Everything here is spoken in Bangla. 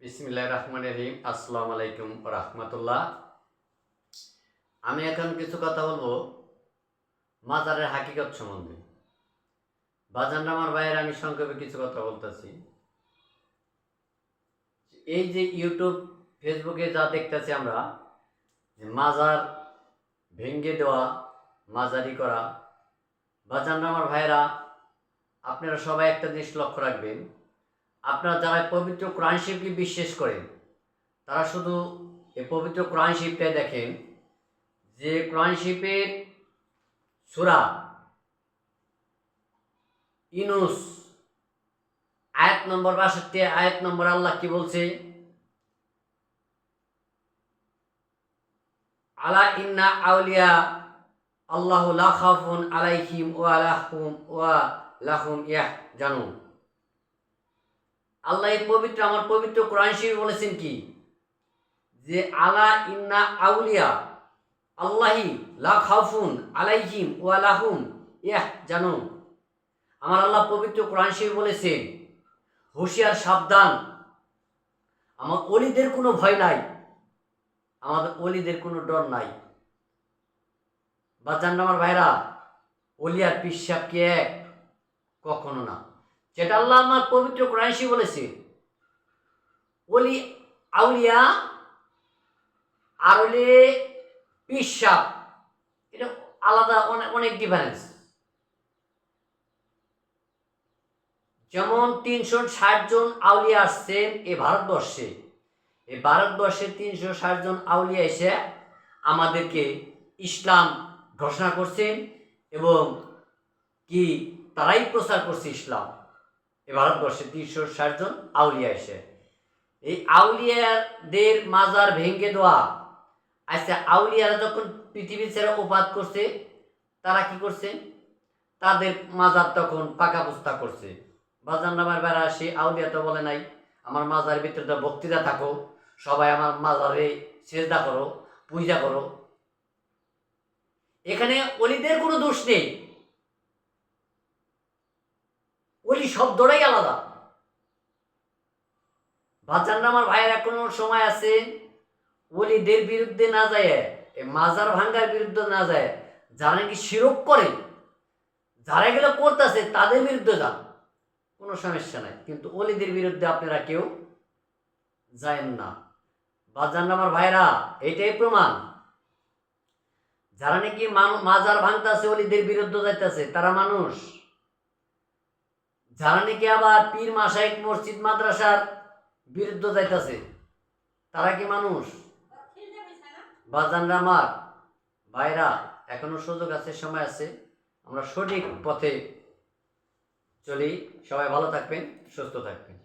বিসমিল্লাহির রহমানির রহিম। আসসালামু আলাইকুম ওয়া রাহমাতুল্লাহ। আমি এখন কিছু কথা বলবো মাজারের হাকিকত সম্বন্ধে। বাজান আমার ভাইয়ের আমি সংক্ষেপে কিছু কথা বলতেছি। এই যে ইউটিউব ফেসবুকে যা দেখতেছি আমরা, যে মাজার ভেঙ্গে দেওয়া, মাজারি করা, বাজান আমার ভাইয়েরা, আপনারা সবাই একটা জিনিস লক্ষ্য রাখবেন। আপনারা যারা পবিত্র কোরআন শরীফকে বিশ্বাস করেন, তারা শুধু এই পবিত্র কোরআন শরীফটাই দেখেন, যে কোরআন শরীফের সূরা ইউনূস আয়াত নম্বর ৬২, আয়াত নম্বর আল্লাহ কি বলছে? আলা ইন্না আউলিয়া আল্লাহু লা খাউফুন আলাইহিম ওয়া লাহুম ইয়াহজানুন। আল্লাহ এই পবিত্র আমার পবিত্র কোরআন শরীফ বলেছেন কি, যে আলা ইন্না আউলিয়া আল্লাহি লা খাউফুন আলাইহিম ওয়া লাহুম ইয়াহজানুন। আমার আল্লাহ পবিত্র কোরআন শরীফ বলেছেন, হুঁশিয়ার সাবধান, আমার ওলিদের কোনো ভয় নাই, আমাদের ওলিদের কোনো ডর নাই। বাজান আমার ভাইরা, ওলি আর পিসাব কি এক? কখনো না। যেটা আল্লাহ আমার পবিত্র কোরআন শরীফ বলেছে, ওলি আউলিয়া আর ওলি পিসাব, এটা আলাদা, অনেক ডিফারেন্স। যেমন ৩৬০ জন আউলিয়া আসছেন এই ভারতবর্ষে, এই ভারতবর্ষে ৩৬০ জন আউলিয়া এসে আমাদেরকে ইসলাম ঘোষণা করছেন, এবং কি তারাই প্রচার করছে ইসলাম। এই ভারতবর্ষে ৩৬০ জন আউলিয়া এসে, এই আউলিয়াদের মাজার ভেঙে দেওয়া। আচ্ছা, আউলিয়ারা যখন পৃথিবী ছেড়ে ওপাত করছে, তারা কি করছে? তাদের মাজার তখন পাকা পোস্তা করছে। বাজান আমার বেড়া, সে আউলিয়া তো বলে নাই আমার মাজারের ভিতরে তো বক্তৃতা থাকো, সবাই আমার মাজারে সেজদা করো, পূজা করো। এখানে অলিদের কোনো দোষ নেই, অলি শব্দটাই আলাদা। বাজান আমার ভাইয়ের এখনো সময় আছে, অলিদের বিরুদ্ধে না যায়, মাজার ভাঙ্গার বিরুদ্ধে না যায়, যারা নাকি শিরক করে, যারা এগুলো করতেছে তাদের বিরুদ্ধে যান, কোনো সমস্যা নাই। কিন্তু অলিদের বিরুদ্ধে আপনারা কেউ যায়েন না। বাজান আমার ভাইরা, এটাই প্রমাণ। যারা নাকি মাজার ভাঙতেছে, অলিদের বিরুদ্ধে যাইতেছে, তারা মানুষ। যারা নাকি আবার পীর মাশায়েখ মসজিদ মাদ্রাসার বিরুদ্ধে যাইতেছে, তারা কি মানুষ? বাজান আমার ভাইরা, এখনো সুযোগ আছে, সময় আছে, আমরা সঠিক পথে চলি। সবাই ভালো থাকবেন, সুস্থ থাকবেন।